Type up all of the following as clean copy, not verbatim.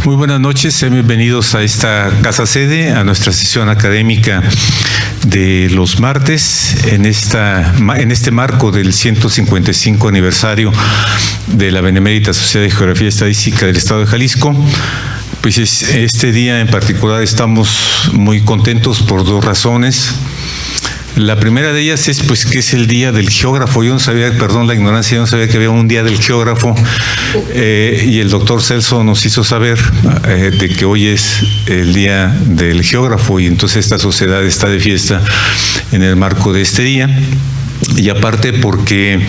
Muy buenas noches, sean bienvenidos a esta casa sede, a nuestra sesión académica de los martes, en este marco del 155 aniversario de la Benemérita Sociedad de Geografía y Estadística del Estado de Jalisco. Pues este día en particular estamos muy contentos por dos razones. La primera de ellas es pues que es el día del geógrafo. Yo no sabía, perdón la ignorancia, yo no sabía que había un día del geógrafo, y el doctor Celso nos hizo saber de que hoy es el día del geógrafo, y entonces esta sociedad está de fiesta en el marco de este día. Y aparte porque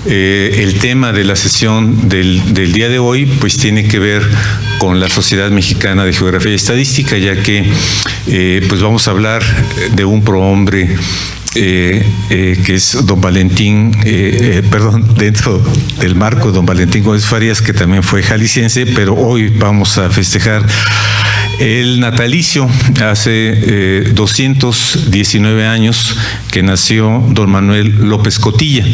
el tema de la sesión del día de hoy pues tiene que ver con la Sociedad Mexicana de Geografía y Estadística, ya que pues vamos a hablar de un prohombre que es don Valentín, dentro del marco de don Valentín Gómez Farías, que también fue jalisciense, pero hoy vamos a festejar el natalicio. Hace 219 años que nació don Manuel López Cotilla,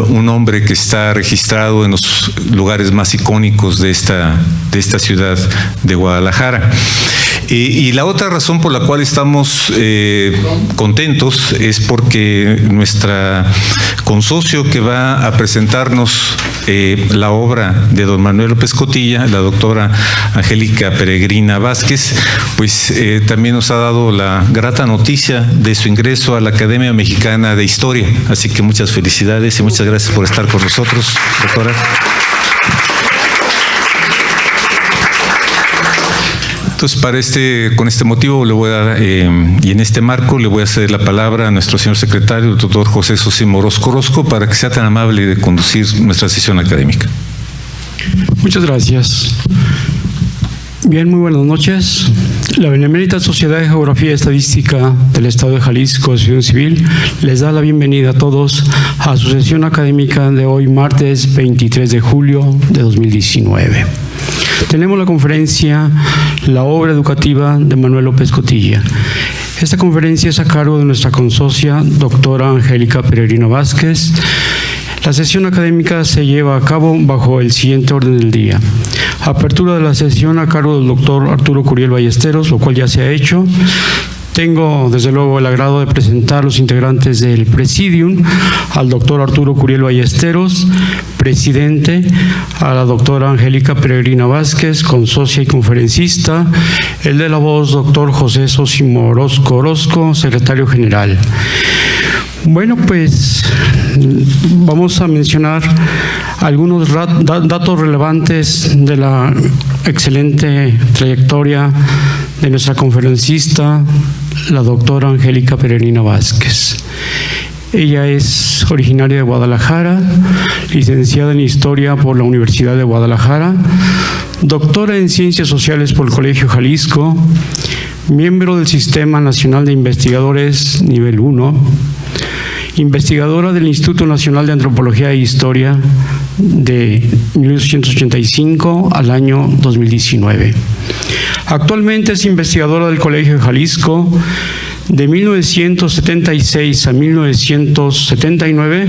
un hombre que está registrado en los lugares más icónicos de esta ciudad de Guadalajara. Y la otra razón por la cual estamos contentos es porque nuestra consocio que va a presentarnos la obra de don Manuel López Cotilla, la doctora Angélica Peregrina Vázquez, pues también nos ha dado la grata noticia de su ingreso a la Academia Mexicana de Historia. Así que muchas felicidades y muchas gracias por estar con nosotros, doctora. Entonces, con este motivo le voy a dar, y en este marco le voy a ceder la palabra a nuestro señor secretario, el doctor José Sosimo Orozco, para que sea tan amable de conducir nuestra sesión académica. Muchas gracias. Bien, muy buenas noches. La Benemérita Sociedad de Geografía y Estadística del Estado de Jalisco, Asociación Civil, les da la bienvenida a todos a su sesión académica de hoy, martes 23 de julio de 2019. Tenemos la conferencia La obra educativa de Manuel López Cotilla. Esta conferencia es a cargo de nuestra consocia, doctora Angélica Peregrina Vázquez. La sesión académica se lleva a cabo bajo el siguiente orden del día. Apertura de la sesión a cargo del doctor Arturo Curiel Ballesteros, lo cual ya se ha hecho. Tengo, desde luego, el agrado de presentar los integrantes del Presidium, al doctor Arturo Curiel Ballesteros, presidente, a la doctora Angélica Peregrina Vázquez, consocia y conferencista, el de la voz, doctor José Sosimo Orozco, secretario general. Bueno, pues vamos a mencionar algunos datos relevantes de la excelente trayectoria de nuestra conferencista, la doctora Angélica Peregrina Vázquez. Ella es originaria de Guadalajara, licenciada en Historia por la Universidad de Guadalajara, doctora en Ciencias Sociales por el Colegio Jalisco, miembro del Sistema Nacional de Investigadores Nivel 1, investigadora del Instituto Nacional de Antropología e Historia de 1885 al año 2019. Actualmente es investigadora del Colegio de Jalisco. De 1976 a 1979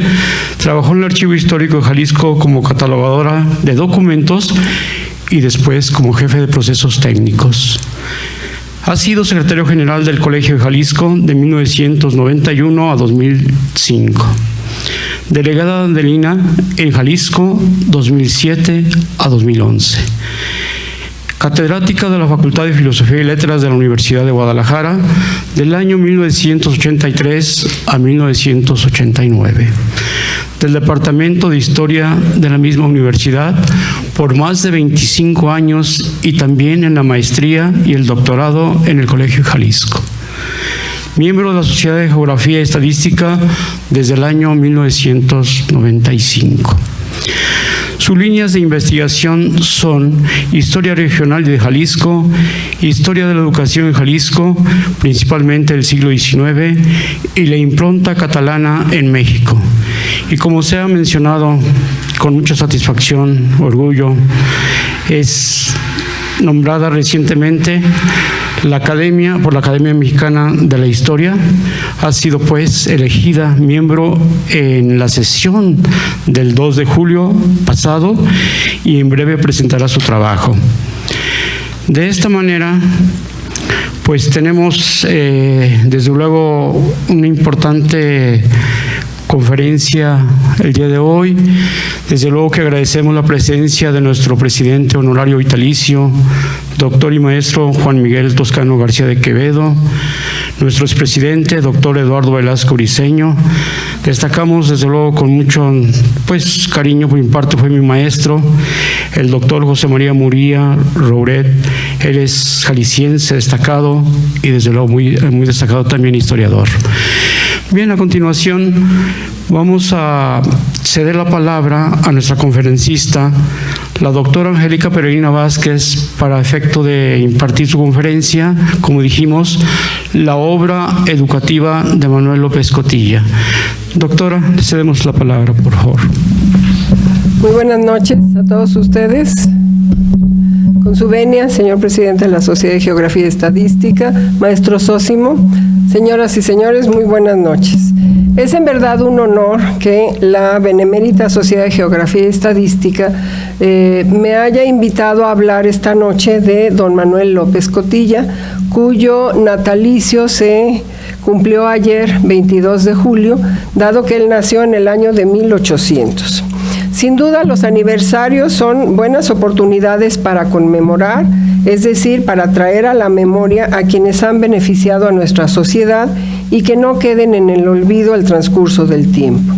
trabajó en el Archivo Histórico de Jalisco como catalogadora de documentos y después como jefe de procesos técnicos. Ha sido secretario general del Colegio de Jalisco de 1991 a 2005. Delegada del INAH en Jalisco 2007 a 2011. Catedrática de la Facultad de Filosofía y Letras de la Universidad de Guadalajara del año 1983 a 1989. Del Departamento de Historia de la misma universidad por más de 25 años y también en la maestría y el doctorado en el Colegio de Jalisco. Miembro de la Sociedad de Geografía y Estadística desde el año 1995. Sus líneas de investigación son Historia Regional de Jalisco, Historia de la Educación en Jalisco, principalmente del siglo XIX, y la impronta catalana en México. Y como se ha mencionado con mucha satisfacción, orgullo, es nombrada recientemente por la Academia Mexicana de la Historia. Ha sido pues elegida miembro en la sesión del 2 de julio pasado y en breve presentará su trabajo. De esta manera, pues tenemos desde luego una importante conferencia el día de hoy. Desde luego que agradecemos la presencia de nuestro presidente honorario vitalicio, doctor y maestro Juan Miguel Toscano García de Quevedo, nuestro expresidente, doctor Eduardo Velasco Briceño. Destacamos desde luego con mucho cariño, por mi parte fue mi maestro, el doctor José María Muría Rouret. Él es jalisciense destacado y desde luego muy destacado también historiador. Bien, a continuación vamos a ceder la palabra a nuestra conferencista, la doctora Angélica Peregrina Vázquez, para efecto de impartir su conferencia, como dijimos, la obra educativa de Manuel López Cotilla. Doctora, le cedemos la palabra, por favor. Muy buenas noches a todos ustedes. Con su venia, señor presidente de la Sociedad de Geografía y Estadística, maestro Sósimo, señoras y señores, muy buenas noches. Es en verdad un honor que la Benemérita Sociedad de Geografía y Estadística me haya invitado a hablar esta noche de don Manuel López Cotilla, cuyo natalicio se cumplió ayer, 22 de julio, dado que él nació en el año de 1800. Sin duda, los aniversarios son buenas oportunidades para conmemorar, es decir, para traer a la memoria a quienes han beneficiado a nuestra sociedad y que no queden en el olvido al transcurso del tiempo.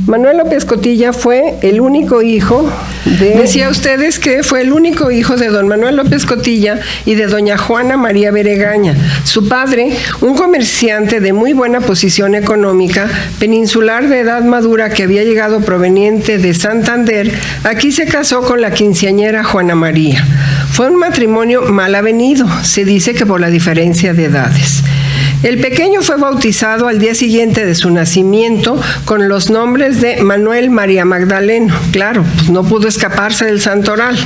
Manuel López Cotilla fue el único hijo de... Decía ustedes que fue el único hijo de don Manuel López Cotilla y de doña Juana María Beregaña. Su padre, un comerciante de muy buena posición económica, peninsular de edad madura que había llegado proveniente de Santander, aquí se casó con la quinceañera Juana María. Fue un matrimonio mal avenido, se dice que por la diferencia de edades. El pequeño fue bautizado al día siguiente de su nacimiento con los nombres de Manuel María Magdaleno. Claro, pues no pudo escaparse del santoral.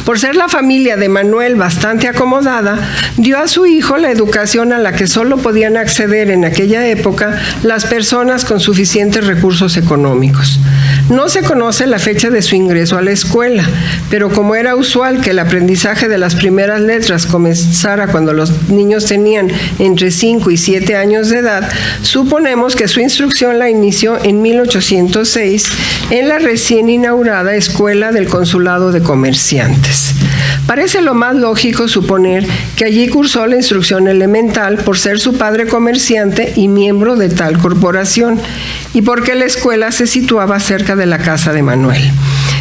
Por ser la familia de Manuel bastante acomodada, dio a su hijo la educación a la que solo podían acceder en aquella época las personas con suficientes recursos económicos. No se conoce la fecha de su ingreso a la escuela, pero como era usual que el aprendizaje de las primeras letras comenzara cuando los niños tenían entre 5 y 7 años de edad, suponemos que su instrucción la inició en 1806 en la recién inaugurada Escuela del Consulado de Comerciantes. Parece lo más lógico suponer que allí cursó la instrucción elemental por ser su padre comerciante y miembro de tal corporación, y porque la escuela se situaba cerca de la casa de Manuel.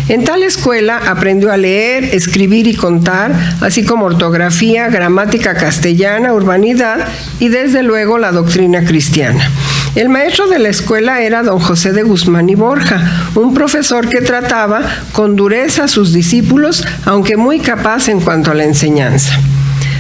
En tal escuela aprendió a leer, escribir y contar, así como ortografía, gramática castellana, urbanidad y desde luego la doctrina cristiana. El maestro de la escuela era don José de Guzmán y Borja, un profesor que trataba con dureza a sus discípulos, aunque muy capaz en cuanto a la enseñanza.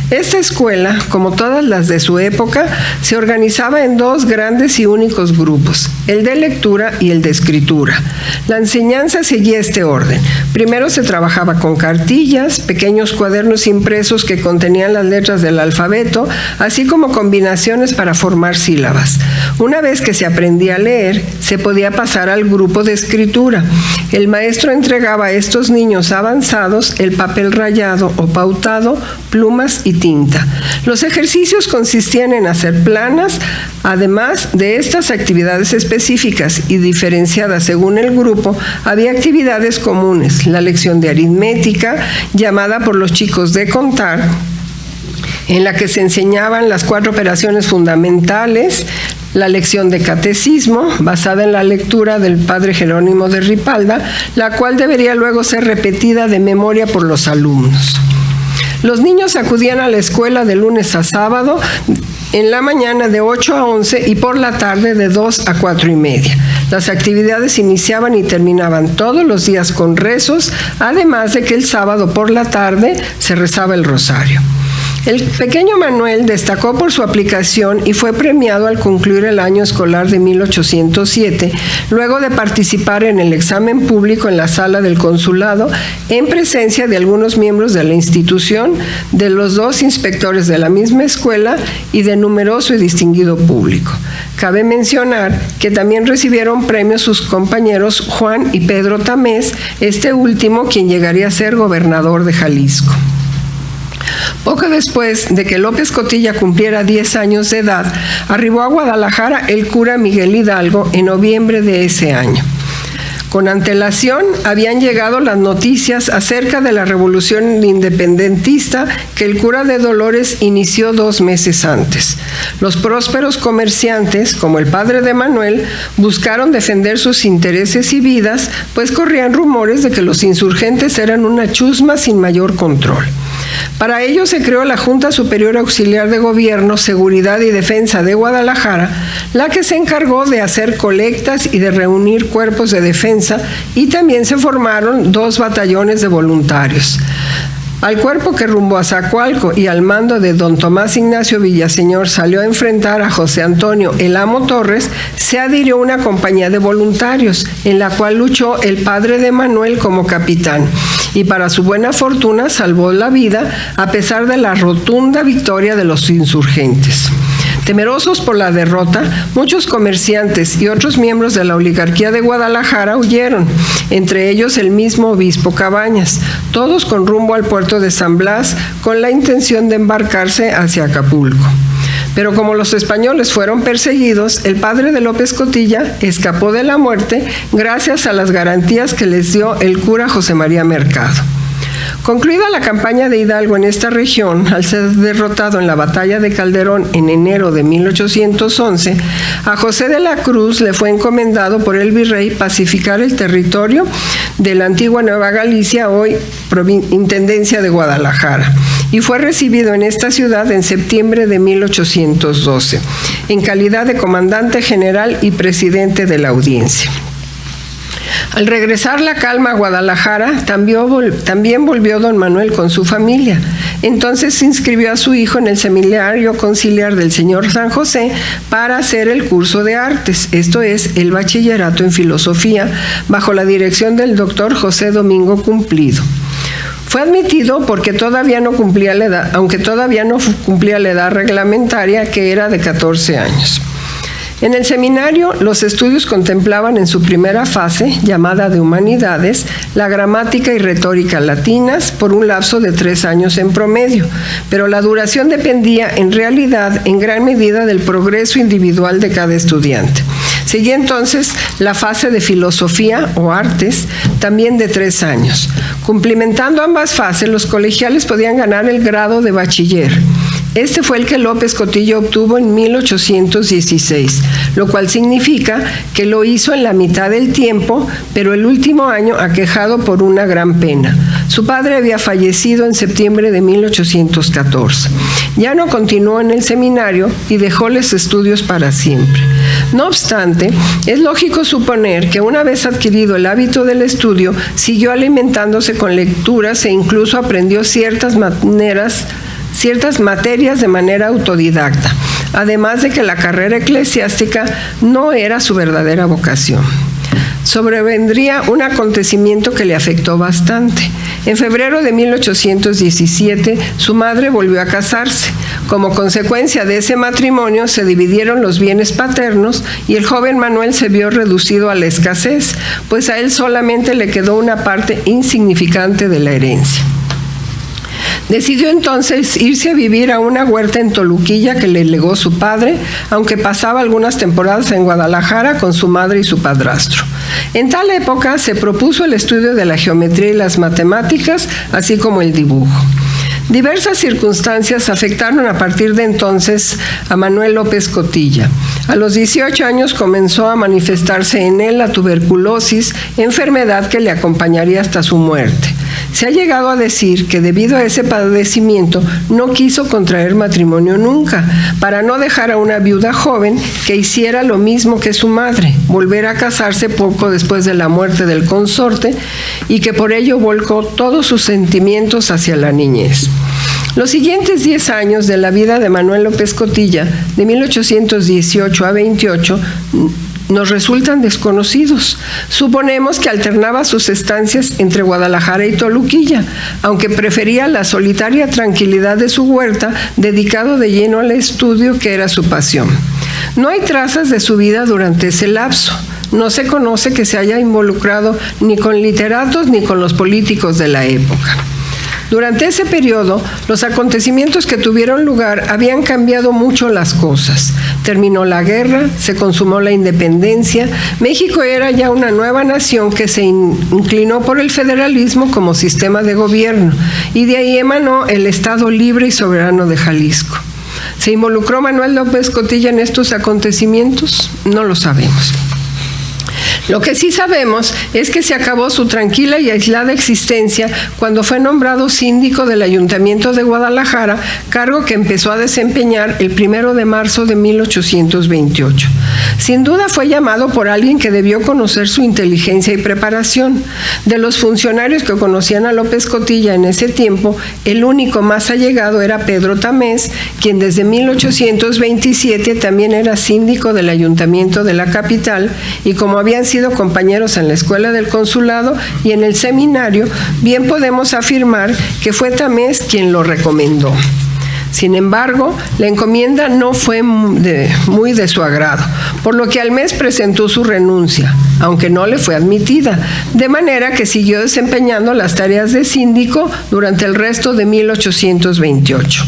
Esta escuela, como todas las de su época, se organizaba en dos grandes y únicos grupos, el de lectura y el de escritura. La enseñanza seguía este orden. Primero se trabajaba con cartillas, pequeños cuadernos impresos que contenían las letras del alfabeto, así como combinaciones para formar sílabas. Una vez que se aprendía a leer, se podía pasar al grupo de escritura. El maestro entregaba a estos niños avanzados el papel rayado o pautado, plumas y tinta. Los ejercicios consistían en hacer planas. Además de estas actividades específicas y diferenciadas según el grupo, había actividades comunes, la lección de aritmética, llamada por los chicos de contar, en la que se enseñaban las 4 operaciones fundamentales, la lección de catecismo, basada en la lectura del padre Jerónimo de Ripalda, la cual debería luego ser repetida de memoria por los alumnos. Los niños acudían a la escuela de lunes a sábado, en la mañana de 8 a 11 y por la tarde de 2 a 4 y media. Las actividades iniciaban y terminaban todos los días con rezos, además de que el sábado por la tarde se rezaba el rosario. El pequeño Manuel destacó por su aplicación y fue premiado al concluir el año escolar de 1807, luego de participar en el examen público en la sala del consulado, en presencia de algunos miembros de la institución, de los 2 inspectores de la misma escuela y de numeroso y distinguido público. Cabe mencionar que también recibieron premios sus compañeros Juan y Pedro Tamés, este último quien llegaría a ser gobernador de Jalisco. Poco después de que López Cotilla cumpliera 10 años de edad, arribó a Guadalajara el cura Miguel Hidalgo en noviembre de ese año. Con antelación habían llegado las noticias acerca de la revolución independentista que el cura de Dolores inició 2 meses antes. Los prósperos comerciantes, como el padre de Manuel, buscaron defender sus intereses y vidas, pues corrían rumores de que los insurgentes eran una chusma sin mayor control. Para ello se creó la Junta Superior Auxiliar de Gobierno, Seguridad y Defensa de Guadalajara, la que se encargó de hacer colectas y de reunir cuerpos de defensa, y también se formaron 2 batallones de voluntarios. Al cuerpo que rumbo a Zacualco y al mando de don Tomás Ignacio Villaseñor salió a enfrentar a José Antonio El Amo Torres, se adhirió una compañía de voluntarios, en la cual luchó el padre de Manuel como capitán, y para su buena fortuna salvó la vida a pesar de la rotunda victoria de los insurgentes. Temerosos por la derrota, muchos comerciantes y otros miembros de la oligarquía de Guadalajara huyeron, entre ellos el mismo obispo Cabañas, todos con rumbo al puerto de San Blas, con la intención de embarcarse hacia Acapulco. Pero como los españoles fueron perseguidos, el padre de López Cotilla escapó de la muerte gracias a las garantías que les dio el cura José María Mercado. Concluida la campaña de Hidalgo en esta región, al ser derrotado en la batalla de Calderón en enero de 1811, a José de la Cruz le fue encomendado por el virrey pacificar el territorio de la antigua Nueva Galicia, hoy Intendencia de Guadalajara, y fue recibido en esta ciudad en septiembre de 1812, en calidad de comandante general y presidente de la audiencia. Al regresar la calma a Guadalajara, también volvió don Manuel con su familia. Entonces se inscribió a su hijo en el Seminario Conciliar del Señor San José para hacer el curso de artes, esto es, el bachillerato en filosofía, bajo la dirección del doctor José Domingo Cumplido. Fue admitido porque todavía no cumplía la edad, aunque todavía no cumplía la edad reglamentaria, que era de 14 años. En el seminario, los estudios contemplaban en su primera fase, llamada de Humanidades, la gramática y retórica latinas por un lapso de 3 años en promedio, pero la duración dependía en realidad en gran medida del progreso individual de cada estudiante. Seguía entonces la fase de filosofía o artes, también de 3 años. Cumplimentando ambas fases, los colegiales podían ganar el grado de bachiller. Este fue el que López Cotilla obtuvo en 1816, lo cual significa que lo hizo en la mitad del tiempo, pero el último año aquejado por una gran pena. Su padre había fallecido en septiembre de 1814. Ya no continuó en el seminario y dejó los estudios para siempre. No obstante, es lógico suponer que una vez adquirido el hábito del estudio, siguió alimentándose con lecturas e incluso aprendió ciertas materias de manera autodidacta, además de que la carrera eclesiástica no era su verdadera vocación. Sobrevendría un acontecimiento que le afectó bastante. En febrero de 1817, su madre volvió a casarse. Como consecuencia de ese matrimonio, se dividieron los bienes paternos y el joven Manuel se vio reducido a la escasez, pues a él solamente le quedó una parte insignificante de la herencia. Decidió entonces irse a vivir a una huerta en Toluquilla que le legó su padre, aunque pasaba algunas temporadas en Guadalajara con su madre y su padrastro. En tal época se propuso el estudio de la geometría y las matemáticas, así como el dibujo. Diversas circunstancias afectaron a partir de entonces a Manuel López Cotilla. A los 18 años comenzó a manifestarse en él la tuberculosis, enfermedad que le acompañaría hasta su muerte. Se ha llegado a decir que debido a ese padecimiento no quiso contraer matrimonio nunca, para no dejar a una viuda joven que hiciera lo mismo que su madre, volver a casarse poco después de la muerte del consorte, y que por ello volcó todos sus sentimientos hacia la niñez. Los siguientes 10 años de la vida de Manuel López Cotilla, de 1818 a 28, nos resultan desconocidos. Suponemos que alternaba sus estancias entre Guadalajara y Toluquilla, aunque prefería la solitaria tranquilidad de su huerta, dedicado de lleno al estudio, que era su pasión. No hay trazas de su vida durante ese lapso. No se conoce que se haya involucrado ni con literatos ni con los políticos de la época. Durante ese periodo, los acontecimientos que tuvieron lugar habían cambiado mucho las cosas. Terminó la guerra, se consumó la independencia, México era ya una nueva nación que se inclinó por el federalismo como sistema de gobierno, y de ahí emanó el Estado libre y soberano de Jalisco. ¿Se involucró Manuel López Cotilla en estos acontecimientos? No lo sabemos. Lo que sí sabemos es que se acabó su tranquila y aislada existencia cuando fue nombrado síndico del Ayuntamiento de Guadalajara, cargo que empezó a desempeñar el 1 de marzo de 1828. Sin duda fue llamado por alguien que debió conocer su inteligencia y preparación. De los funcionarios que conocían a López Cotilla en ese tiempo, el único más allegado era Pedro Tamés, quien desde 1827 también era síndico del Ayuntamiento de la capital, y como habían sido compañeros en la escuela del consulado y en el seminario, bien podemos afirmar que fue Tamés quien lo recomendó. Sin embargo, la encomienda no fue muy de su agrado, por lo que al mes presentó su renuncia, aunque no le fue admitida, de manera que siguió desempeñando las tareas de síndico durante el resto de 1828.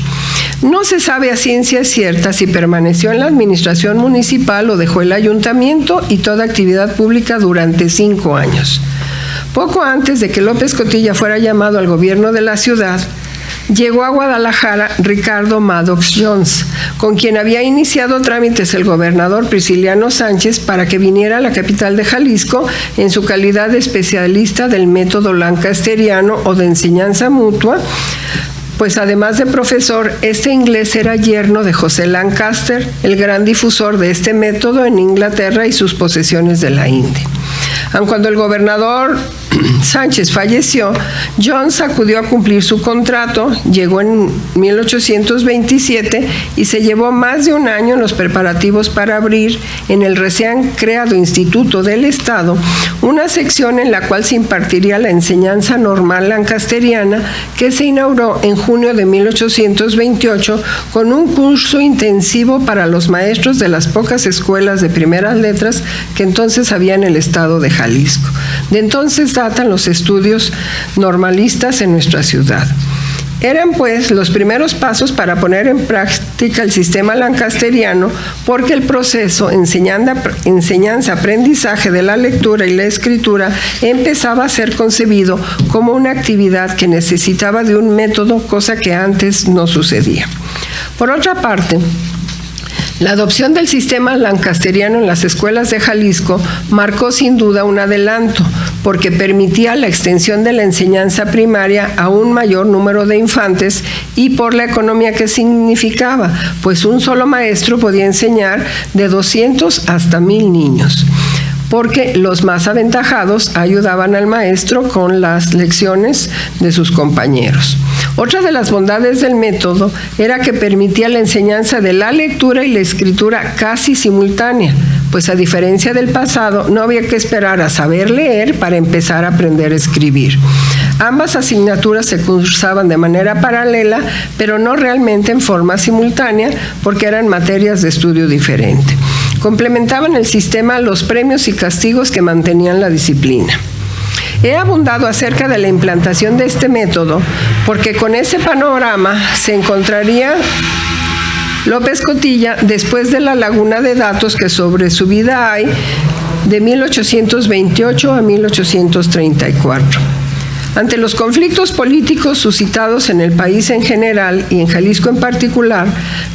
No se sabe a ciencia cierta si permaneció en la administración municipal o dejó el ayuntamiento y toda actividad pública durante 5 años. Poco antes de que López Cotilla fuera llamado al gobierno de la ciudad, llegó a Guadalajara Ricardo Maddox Jones, con quien había iniciado trámites el gobernador Prisciliano Sánchez para que viniera a la capital de Jalisco en su calidad de especialista del método lancasteriano o de enseñanza mutua, pues además de profesor, este inglés era yerno de José Lancaster, el gran difusor de este método en Inglaterra y sus posesiones de la India. Aun cuando el gobernador Sánchez falleció, Jones acudió a cumplir su contrato, llegó en 1827 y se llevó más de un año en los preparativos para abrir en el recién creado Instituto del Estado una sección en la cual se impartiría la enseñanza normal lancasteriana, que se inauguró en junio de 1828 con un curso intensivo para los maestros de las pocas escuelas de primeras letras que entonces había en el estado de Jalisco. De entonces datan los estudios normalistas en nuestra ciudad. Eran pues los primeros pasos para poner en práctica el sistema lancasteriano, porque el proceso enseñanza-aprendizaje de la lectura y la escritura empezaba a ser concebido como una actividad que necesitaba de un método, cosa que antes no sucedía. Por otra parte, la adopción del sistema lancasteriano en las escuelas de Jalisco marcó sin duda un adelanto, porque permitía la extensión de la enseñanza primaria a un mayor número de infantes y por la economía que significaba, pues un solo maestro podía enseñar de 200 hasta 1000 niños, porque los más aventajados ayudaban al maestro con las lecciones de sus compañeros. Otra de las bondades del método era que permitía la enseñanza de la lectura y la escritura casi simultánea, pues a diferencia del pasado no había que esperar a saber leer para empezar a aprender a escribir. Ambas asignaturas se cursaban de manera paralela, pero no realmente en forma simultánea, porque eran materias de estudio diferente. Complementaban el sistema los premios y castigos que mantenían la disciplina. He abundado acerca de la implantación de este método porque con ese panorama se encontraría López Cotilla después de la laguna de datos que sobre su vida hay de 1828 a 1834. Ante los conflictos políticos suscitados en el país en general y en Jalisco en particular,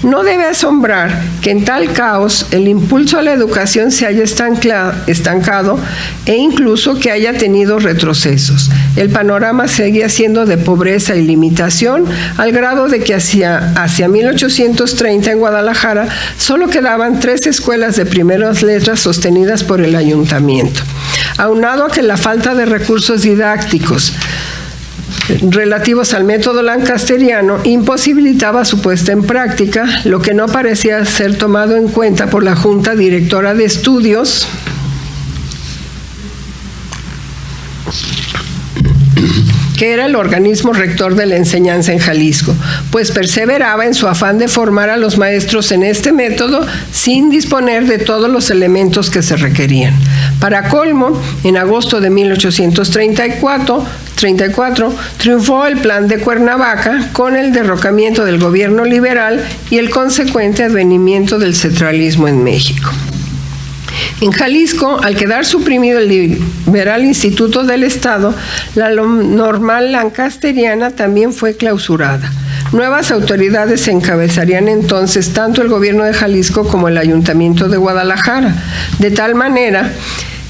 no debe asombrar que en tal caos el impulso a la educación se haya estancado e incluso que haya tenido retrocesos. El panorama seguía siendo de pobreza y limitación, al grado de que hacia 1830 en Guadalajara solo quedaban 3 escuelas de primeras letras sostenidas por el ayuntamiento. Aunado a que la falta de recursos didácticos relativos al método lancasteriano imposibilitaba su puesta en práctica, lo que no parecía ser tomado en cuenta por la Junta Directora de Estudios, que era el organismo rector de la enseñanza en Jalisco, pues perseveraba en su afán de formar a los maestros en este método sin disponer de todos los elementos que se requerían. Para colmo, en agosto de 1834, triunfó el Plan de Cuernavaca con el derrocamiento del gobierno liberal y el consecuente advenimiento del centralismo en México. En Jalisco, al quedar suprimido el liberal Instituto del Estado, la normal lancasteriana también fue clausurada. Nuevas autoridades encabezarían entonces tanto el gobierno de Jalisco como el Ayuntamiento de Guadalajara, de tal manera,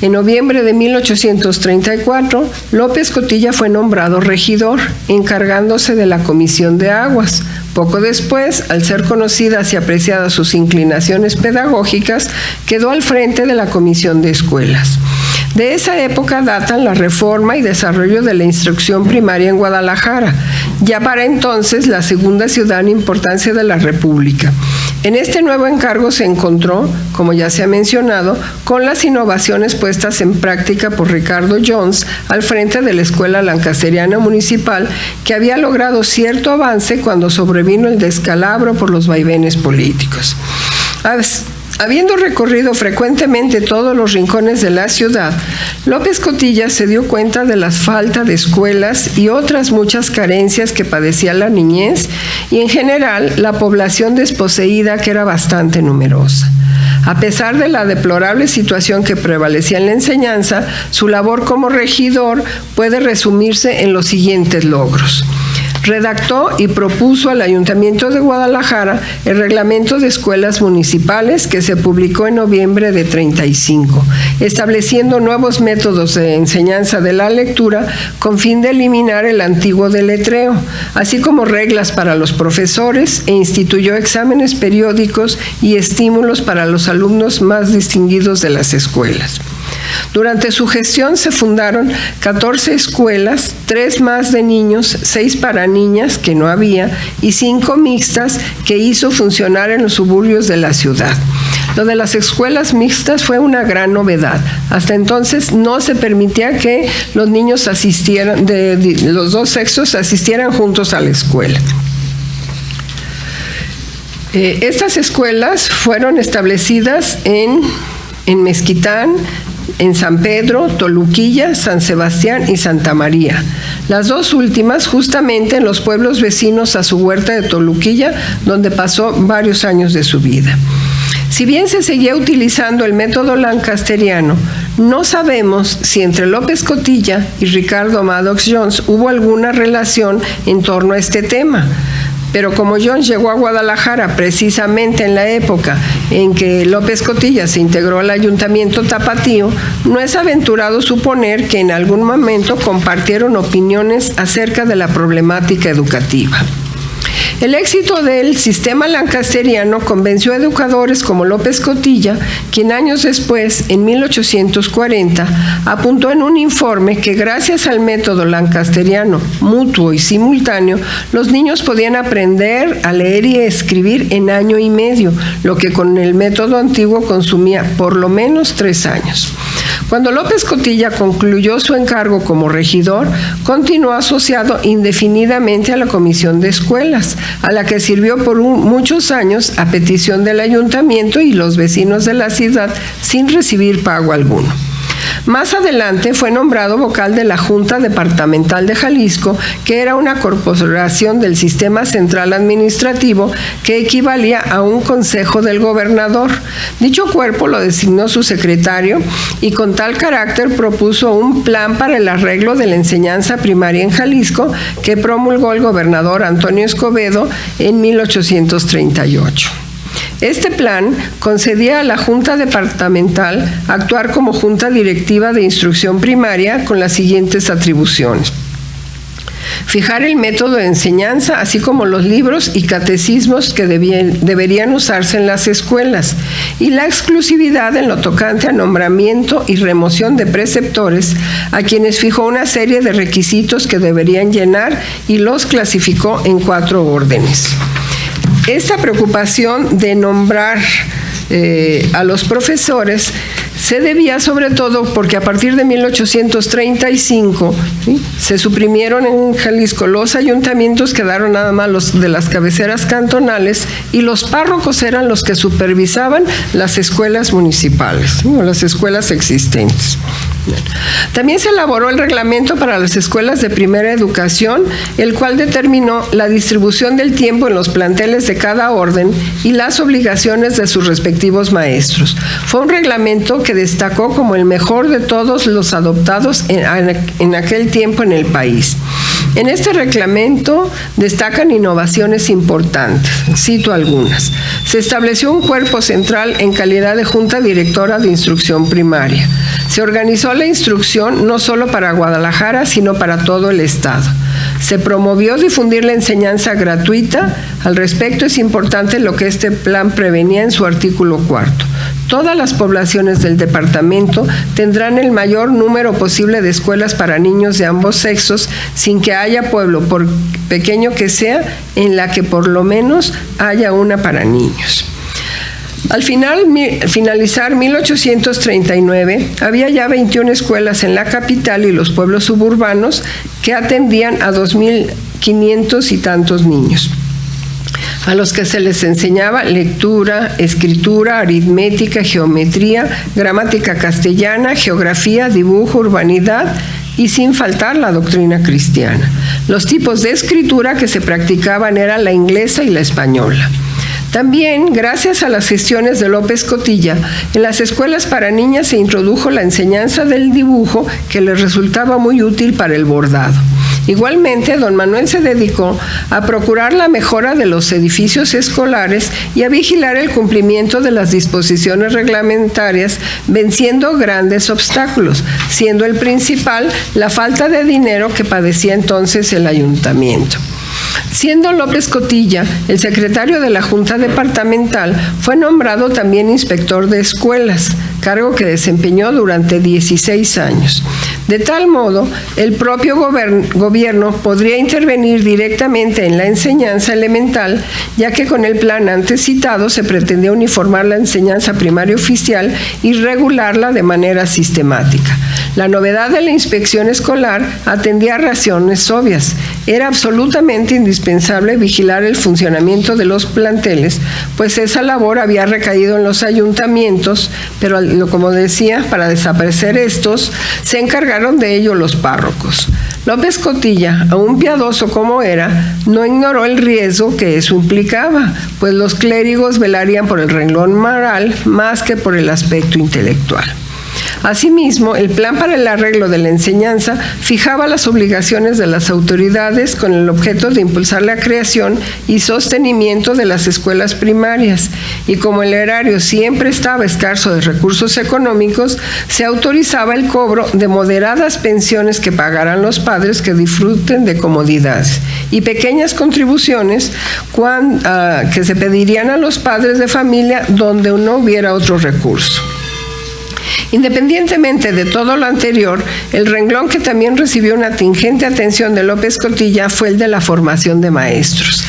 en noviembre de 1834, López Cotilla fue nombrado regidor, encargándose de la Comisión de Aguas. Poco después, al ser conocidas y apreciadas sus inclinaciones pedagógicas, quedó al frente de la Comisión de Escuelas. De esa época datan la reforma y desarrollo de la instrucción primaria en Guadalajara, ya para entonces la segunda ciudad en importancia de la República. En este nuevo encargo se encontró, como ya se ha mencionado, con las innovaciones puestas en práctica por Ricardo Jones al frente de la Escuela Lancasteriana Municipal, que había logrado cierto avance cuando sobrevino el descalabro por los vaivenes políticos. Habiendo recorrido frecuentemente todos los rincones de la ciudad, López Cotilla se dio cuenta de la falta de escuelas y otras muchas carencias que padecía la niñez y en general la población desposeída, que era bastante numerosa. A pesar de la deplorable situación que prevalecía en la enseñanza, su labor como regidor puede resumirse en los siguientes logros. Redactó y propuso al Ayuntamiento de Guadalajara el Reglamento de Escuelas Municipales, que se publicó en noviembre de 1935, estableciendo nuevos métodos de enseñanza de la lectura con fin de eliminar el antiguo deletreo, así como reglas para los profesores, e instituyó exámenes periódicos y estímulos para los alumnos más distinguidos de las escuelas. Durante su gestión se fundaron 14 escuelas, 3 más de niños, 6 para niñas, que no había, y 5 mixtas que hizo funcionar en los suburbios de la ciudad. Lo de las escuelas mixtas fue una gran novedad. Hasta entonces no se permitía que los niños asistieran, de los dos sexos asistieran juntos a la escuela. Estas escuelas fueron establecidas en Mezquitán, en San Pedro, Toluquilla, San Sebastián y Santa María. Las dos últimas justamente en los pueblos vecinos a su huerta de Toluquilla, donde pasó varios años de su vida. Si bien se seguía utilizando el método lancasteriano, no sabemos si entre López Cotilla y Ricardo Maddox Jones hubo alguna relación en torno a este tema. Pero como Jones llegó a Guadalajara precisamente en la época en que López Cotilla se integró al Ayuntamiento tapatío, no es aventurado suponer que en algún momento compartieron opiniones acerca de la problemática educativa. El éxito del sistema lancasteriano convenció a educadores como López Cotilla, quien años después, en 1840, apuntó en un informe que gracias al método lancasteriano mutuo y simultáneo, los niños podían aprender a leer y escribir en año y medio, lo que con el método antiguo consumía por lo menos 3 años. Cuando López Cotilla concluyó su encargo como regidor, continuó asociado indefinidamente a la Comisión de Escuelas, a la que sirvió por muchos años a petición del ayuntamiento y los vecinos de la ciudad sin recibir pago alguno. Más adelante fue nombrado vocal de la Junta Departamental de Jalisco, que era una corporación del Sistema Central Administrativo que equivalía a un consejo del gobernador. Dicho cuerpo lo designó su secretario y con tal carácter propuso un plan para el arreglo de la enseñanza primaria en Jalisco que promulgó el gobernador Antonio Escobedo en 1838. Este plan concedía a la Junta Departamental actuar como Junta Directiva de Instrucción Primaria con las siguientes atribuciones: fijar el método de enseñanza, así como los libros y catecismos que deberían usarse en las escuelas, y la exclusividad en lo tocante a nombramiento y remoción de preceptores, a quienes fijó una serie de requisitos que deberían llenar y los clasificó en 4 órdenes. Esta preocupación de nombrar a los profesores se debía sobre todo porque a partir de 1835 se suprimieron en Jalisco los ayuntamientos, quedaron nada más los de las cabeceras cantonales, y los párrocos eran los que supervisaban las escuelas municipales, o las escuelas existentes. También se elaboró el reglamento para las escuelas de primera educación, el cual determinó la distribución del tiempo en los planteles de cada orden y las obligaciones de sus respectivos maestros. Fue un reglamento que destacó como el mejor de todos los adoptados en aquel tiempo en el país. En este reglamento destacan innovaciones importantes, cito algunas. Se estableció un cuerpo central en calidad de Junta Directora de Instrucción Primaria. Se organizó la instrucción no solo para Guadalajara, sino para todo el estado. Se promovió difundir la enseñanza gratuita. Al respecto, es importante lo que este plan prevenía en su artículo 4. Todas las poblaciones del departamento tendrán el mayor número posible de escuelas para niños de ambos sexos, sin que haya pueblo, por pequeño que sea, en la que por lo menos haya una para niños. Al finalizar 1839, había ya 21 escuelas en la capital y los pueblos suburbanos que atendían a 2.500 y tantos niños, a los que se les enseñaba lectura, escritura, aritmética, geometría, gramática castellana, geografía, dibujo, urbanidad y sin faltar la doctrina cristiana. Los tipos de escritura que se practicaban eran la inglesa y la española. También, gracias a las gestiones de López Cotilla, en las escuelas para niñas se introdujo la enseñanza del dibujo, que les resultaba muy útil para el bordado. Igualmente, don Manuel se dedicó a procurar la mejora de los edificios escolares y a vigilar el cumplimiento de las disposiciones reglamentarias, venciendo grandes obstáculos, siendo el principal la falta de dinero que padecía entonces el ayuntamiento. Siendo López Cotilla el secretario de la Junta Departamental, fue nombrado también inspector de escuelas, cargo que desempeñó durante 16 años. De tal modo, el propio gobierno podría intervenir directamente en la enseñanza elemental, ya que con el plan antes citado se pretendía uniformar la enseñanza primaria oficial y regularla de manera sistemática. La novedad de la inspección escolar atendía a razones obvias. Era absolutamente indispensable vigilar el funcionamiento de los planteles, pues esa labor había recaído en los ayuntamientos, pero como decía, para desaparecer estos, se encargaron de ello los párrocos. López Cotilla, aún piadoso como era, no ignoró el riesgo que eso implicaba, pues los clérigos velarían por el renglón moral más que por el aspecto intelectual. Asimismo, el plan para el arreglo de la enseñanza fijaba las obligaciones de las autoridades con el objeto de impulsar la creación y sostenimiento de las escuelas primarias, y como el erario siempre estaba escaso de recursos económicos, se autorizaba el cobro de moderadas pensiones que pagaran los padres que disfruten de comodidades y pequeñas contribuciones que se pedirían a los padres de familia donde no hubiera otro recurso. Independientemente de todo lo anterior, el renglón que también recibió una tingente atención de López Cotilla fue el de la formación de maestros.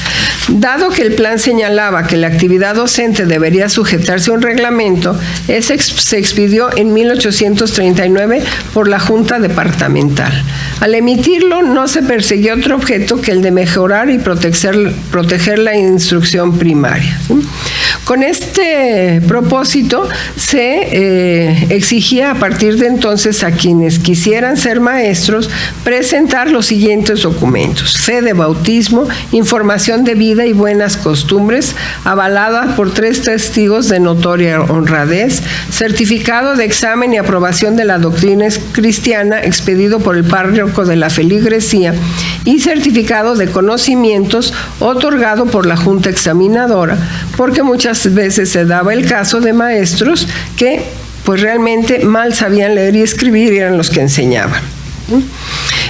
Dado que el plan señalaba que la actividad docente debería sujetarse a un reglamento, ese se expidió en 1839 por la Junta Departamental. Al emitirlo, no se persiguió otro objeto que el de mejorar y proteger la instrucción primaria. Con este propósito se exigía a partir de entonces a quienes quisieran ser maestros presentar los siguientes documentos: fe de bautismo, información de vida y buenas costumbres, avalada por 3 testigos de notoria honradez, certificado de examen y aprobación de la doctrina cristiana expedido por el párroco de la feligresía y certificado de conocimientos otorgado por la Junta Examinadora, porque muchas veces se daba el caso de maestros que pues realmente mal sabían leer y escribir y eran los que enseñaban.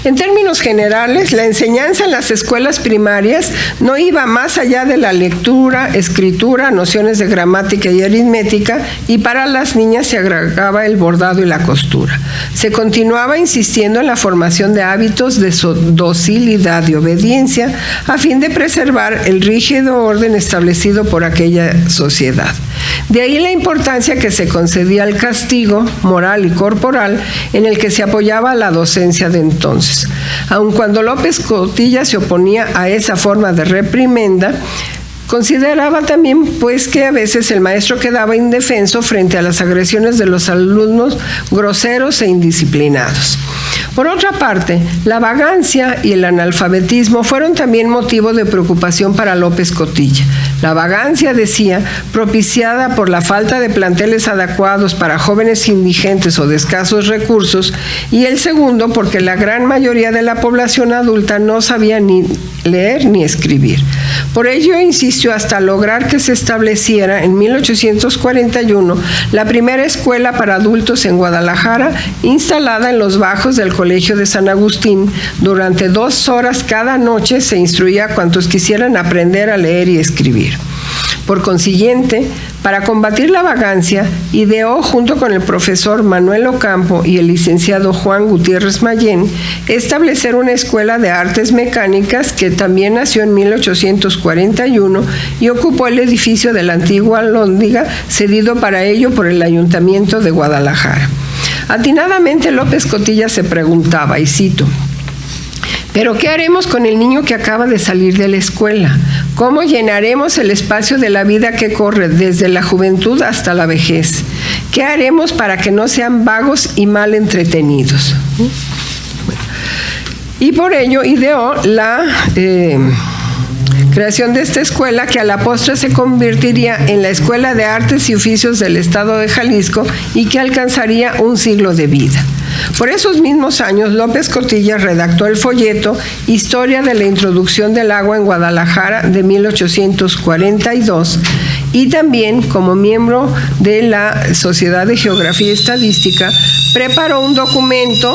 En términos generales, la enseñanza en las escuelas primarias no iba más allá de la lectura, escritura, nociones de gramática y aritmética, y para las niñas se agregaba el bordado y la costura. Se continuaba insistiendo en la formación de hábitos de docilidad y obediencia a fin de preservar el rígido orden establecido por aquella sociedad. De ahí la importancia que se concedía al castigo moral y corporal en el que se apoyaba la docencia de entonces. Aun cuando López Cotilla se oponía a esa forma de reprimenda, consideraba también pues que a veces el maestro quedaba indefenso frente a las agresiones de los alumnos groseros e indisciplinados. Por otra parte, la vagancia y el analfabetismo fueron también motivo de preocupación para López Cotilla. La vagancia, decía, propiciada por la falta de planteles adecuados para jóvenes indigentes o de escasos recursos, y el segundo, porque la gran mayoría de la población adulta no sabía ni leer ni escribir. Por ello insistió hasta lograr que se estableciera en 1841 la primera escuela para adultos en Guadalajara, instalada en los bajos del Colegio de San Agustín. Durante 2 horas cada noche se instruía a cuantos quisieran aprender a leer y escribir. Por consiguiente, para combatir la vagancia, ideó junto con el profesor Manuel Ocampo y el licenciado Juan Gutiérrez Mayén establecer una escuela de artes mecánicas que también nació en 1841 y ocupó el edificio de la antigua Alhóndiga, cedido para ello por el Ayuntamiento de Guadalajara. Atinadamente López Cotilla se preguntaba, y cito: ¿pero qué haremos con el niño que acaba de salir de la escuela? ¿Cómo llenaremos el espacio de la vida que corre desde la juventud hasta la vejez? ¿Qué haremos para que no sean vagos y mal entretenidos? Y por ello ideó la creación de esta escuela, que a la postre se convertiría en la Escuela de Artes y Oficios del Estado de Jalisco y que alcanzaría un siglo de vida. Por esos mismos años, López Cotilla redactó el folleto Historia de la Introducción del Agua en Guadalajara de 1842 y también, como miembro de la Sociedad de Geografía y Estadística, preparó un documento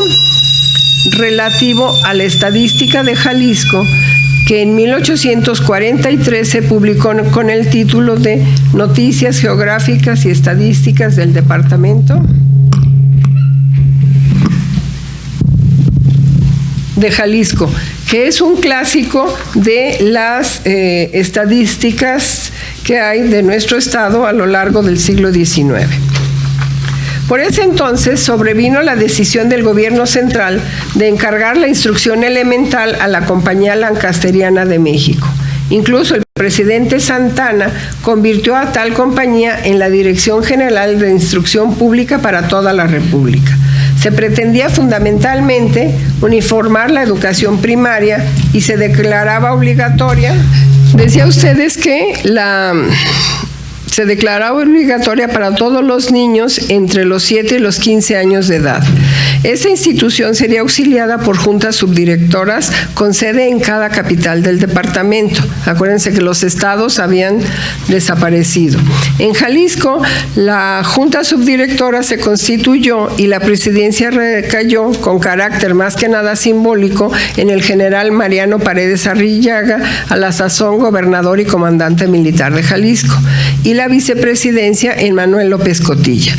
relativo a la estadística de Jalisco que en 1843 se publicó con el título de Noticias Geográficas y Estadísticas del Departamento de Jalisco, que es un clásico de las estadísticas que hay de nuestro estado a lo largo del siglo XIX. Por ese entonces sobrevino la decisión del gobierno central de encargar la instrucción elemental a la Compañía Lancasteriana de México. Incluso el presidente Santana convirtió a tal compañía en la Dirección General de Instrucción Pública para toda la República. Se pretendía fundamentalmente uniformar la educación primaria y se declaraba obligatoria. Decía ustedes que se declaraba obligatoria para todos los niños entre los 7 y los 15 años de edad. Esa institución sería auxiliada por juntas subdirectoras con sede en cada capital del departamento. Acuérdense que los estados habían desaparecido. En Jalisco, la junta subdirectora se constituyó y la presidencia recayó, con carácter más que nada simbólico, en el general Mariano Paredes Arrillaga, a la sazón gobernador y comandante militar de Jalisco, y la vicepresidencia en Manuel López Cotilla.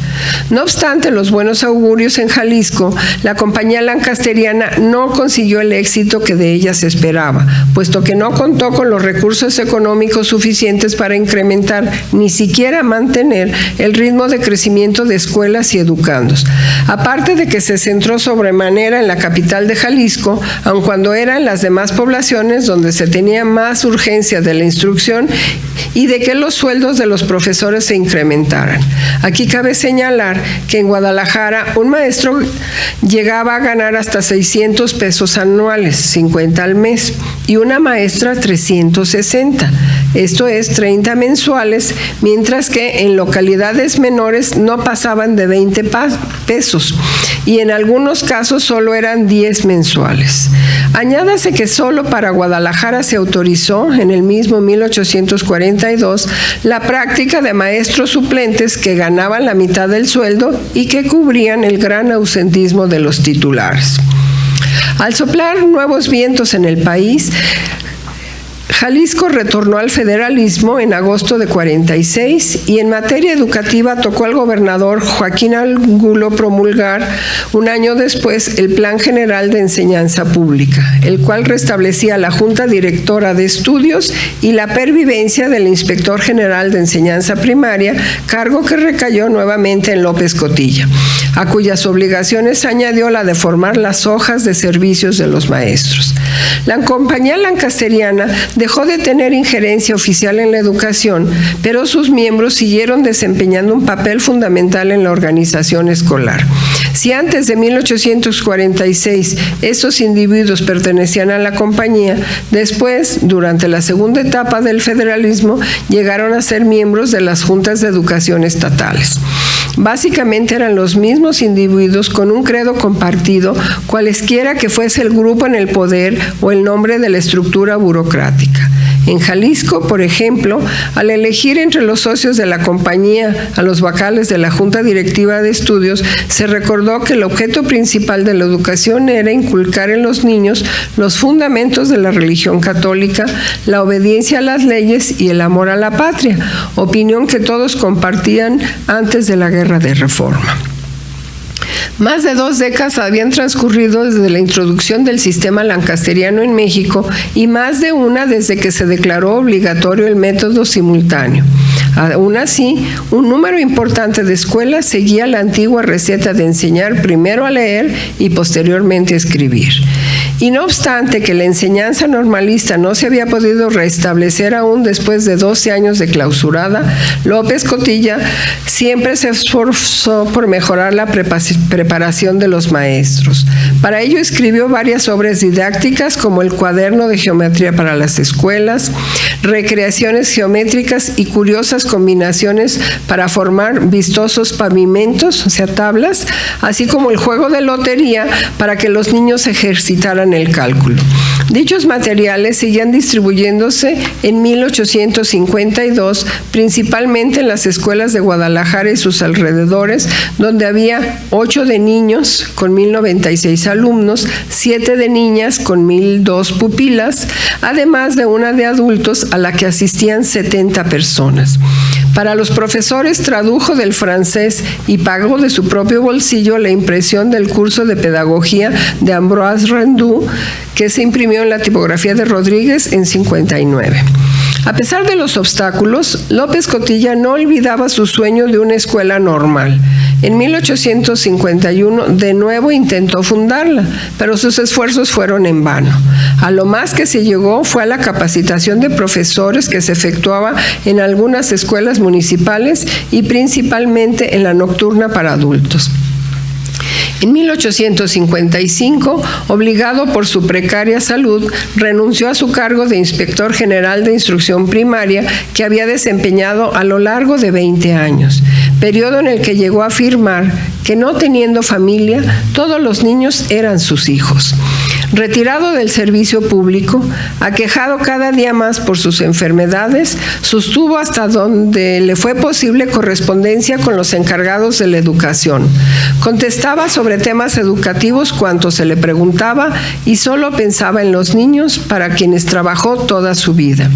No obstante los buenos augurios en Jalisco, la Compañía Lancasteriana no consiguió el éxito que de ella se esperaba, puesto que no contó con los recursos económicos suficientes para incrementar, ni siquiera mantener, el ritmo de crecimiento de escuelas y educandos. Aparte de que se centró sobremanera en la capital de Jalisco, aun cuando eran las demás poblaciones donde se tenía más urgencia de la instrucción y de que los sueldos de los profesores se incrementaran. Aquí cabe señalar que en Guadalajara un maestro llegaba a ganar hasta 600 pesos anuales, 50 al mes, y una maestra 360, esto es 30 mensuales, mientras que en localidades menores no pasaban de 20 pesos y en algunos casos solo eran 10 mensuales. Añádase que solo para Guadalajara se autorizó en el mismo 1842 la práctica de maestros suplentes que ganaban la mitad del sueldo y que cubrían el gran ausentismo de los titulares. Al soplar nuevos vientos en el país, Jalisco retornó al federalismo en agosto de 46 y en materia educativa tocó al gobernador Joaquín Angulo promulgar un año después el Plan General de Enseñanza Pública, el cual restablecía la Junta Directora de Estudios y la pervivencia del Inspector General de Enseñanza Primaria, cargo que recayó nuevamente en López Cotilla, a cuyas obligaciones añadió la de formar las hojas de servicios de los maestros. La compañía lancasteriana dejó de tener injerencia oficial en la educación, pero sus miembros siguieron desempeñando un papel fundamental en la organización escolar. Si antes de 1846 estos individuos pertenecían a la compañía, después, durante la segunda etapa del federalismo, llegaron a ser miembros de las juntas de educación estatales. Básicamente eran los mismos individuos con un credo compartido, cualesquiera que fuese el grupo en el poder o el nombre de la estructura burocrática. En Jalisco, por ejemplo, al elegir entre los socios de la compañía a los vocales de la Junta Directiva de Estudios, se recordó que el objeto principal de la educación era inculcar en los niños los fundamentos de la religión católica, la obediencia a las leyes y el amor a la patria, opinión que todos compartían antes de la Guerra de Reforma. Más de 2 décadas habían transcurrido desde la introducción del sistema lancasteriano en México y más de una desde que se declaró obligatorio el método simultáneo. Aún así, un número importante de escuelas seguía la antigua receta de enseñar primero a leer y posteriormente a escribir. Y no obstante que la enseñanza normalista no se había podido restablecer aún después de 12 años de clausurada, López Cotilla siempre se esforzó por mejorar la preparación de los maestros. Para ello escribió varias obras didácticas como el Cuaderno de Geometría para las Escuelas, Recreaciones Geométricas y curiosas combinaciones para formar vistosos pavimentos, o sea, tablas, así como el juego de lotería para que los niños ejercitaran el cálculo. Dichos materiales seguían distribuyéndose en 1852, principalmente en las escuelas de Guadalajara y sus alrededores, donde había 8 de niños con 1096 alumnos, 7 de niñas con 1002 pupilas, además de una de adultos a la que asistían 70 personas. Para los profesores tradujo del francés y pagó de su propio bolsillo la impresión del curso de pedagogía de Ambroise Rendu, que se imprimió en la tipografía de Rodríguez en 59. A pesar de los obstáculos, López Cotilla no olvidaba su sueño de una escuela normal. En 1851 de nuevo intentó fundarla, pero sus esfuerzos fueron en vano. A lo más que se llegó fue a la capacitación de profesores que se efectuaba en algunas escuelas municipales y principalmente en la nocturna para adultos. En 1855, obligado por su precaria salud, renunció a su cargo de inspector general de instrucción primaria que había desempeñado a lo largo de 20 años, periodo en el que llegó a afirmar que no teniendo familia, todos los niños eran sus hijos. Retirado del servicio público, aquejado cada día más por sus enfermedades, sostuvo hasta donde le fue posible correspondencia con los encargados de la educación. Contestaba sobre temas educativos cuanto se le preguntaba y solo pensaba en los niños para quienes trabajó toda su vida.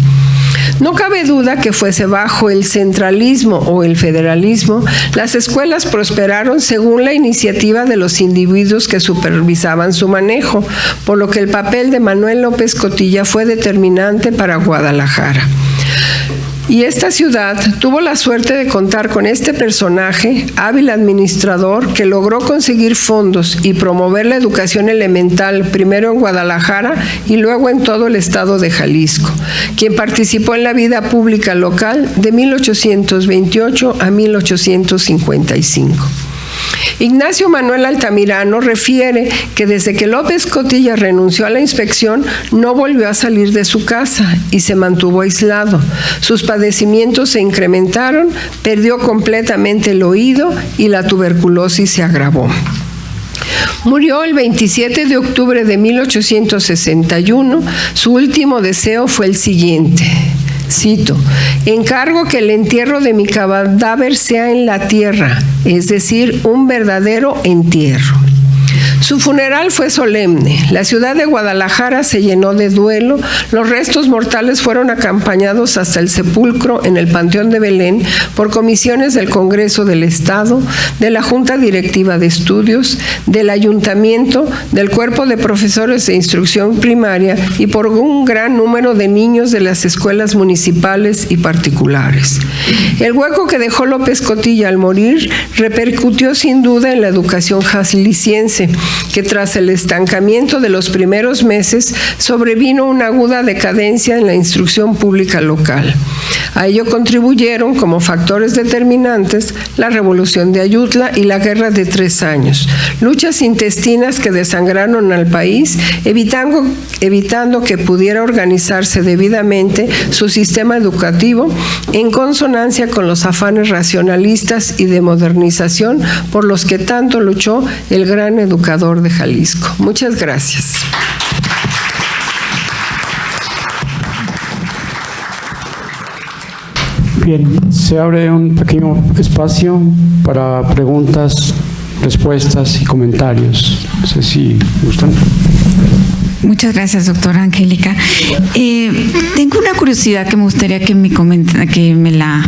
No cabe duda que fuese bajo el centralismo o el federalismo, las escuelas prosperaron según la iniciativa de los individuos que supervisaban su manejo, por lo que el papel de Manuel López Cotilla fue determinante para Guadalajara. Y esta ciudad tuvo la suerte de contar con este personaje, hábil administrador, que logró conseguir fondos y promover la educación elemental, primero en Guadalajara y luego en todo el estado de Jalisco, quien participó en la vida pública local de 1828 a 1855. Ignacio Manuel Altamirano refiere que desde que López Cotilla renunció a la inspección no volvió a salir de su casa y se mantuvo aislado. Sus padecimientos se incrementaron, perdió completamente el oído y la tuberculosis se agravó. Murió el 27 de octubre de 1861. Su último deseo fue el siguiente. Cito: encargo que el entierro de mi cadáver sea en la tierra, es decir, un verdadero entierro. Su funeral fue solemne. La ciudad de Guadalajara se llenó de duelo. Los restos mortales fueron acompañados hasta el sepulcro en el Panteón de Belén por comisiones del Congreso del Estado, de la Junta Directiva de Estudios, del Ayuntamiento, del Cuerpo de Profesores de Instrucción Primaria y por un gran número de niños de las escuelas municipales y particulares. El hueco que dejó López Cotilla al morir repercutió sin duda en la educación jalisciense, que tras el estancamiento de los primeros meses sobrevino una aguda decadencia en la instrucción pública local. A ello contribuyeron como factores determinantes la Revolución de Ayutla y la Guerra de 3 años, luchas intestinas que desangraron al país, evitando que pudiera organizarse debidamente su sistema educativo en consonancia con los afanes racionalistas y de modernización por los que tanto luchó el gran educador de Jalisco. Muchas gracias. Bien, se abre un pequeño espacio para preguntas, respuestas y comentarios. No sé si gustan. Muchas gracias, doctora Angélica. Tengo una curiosidad que me gustaría que me la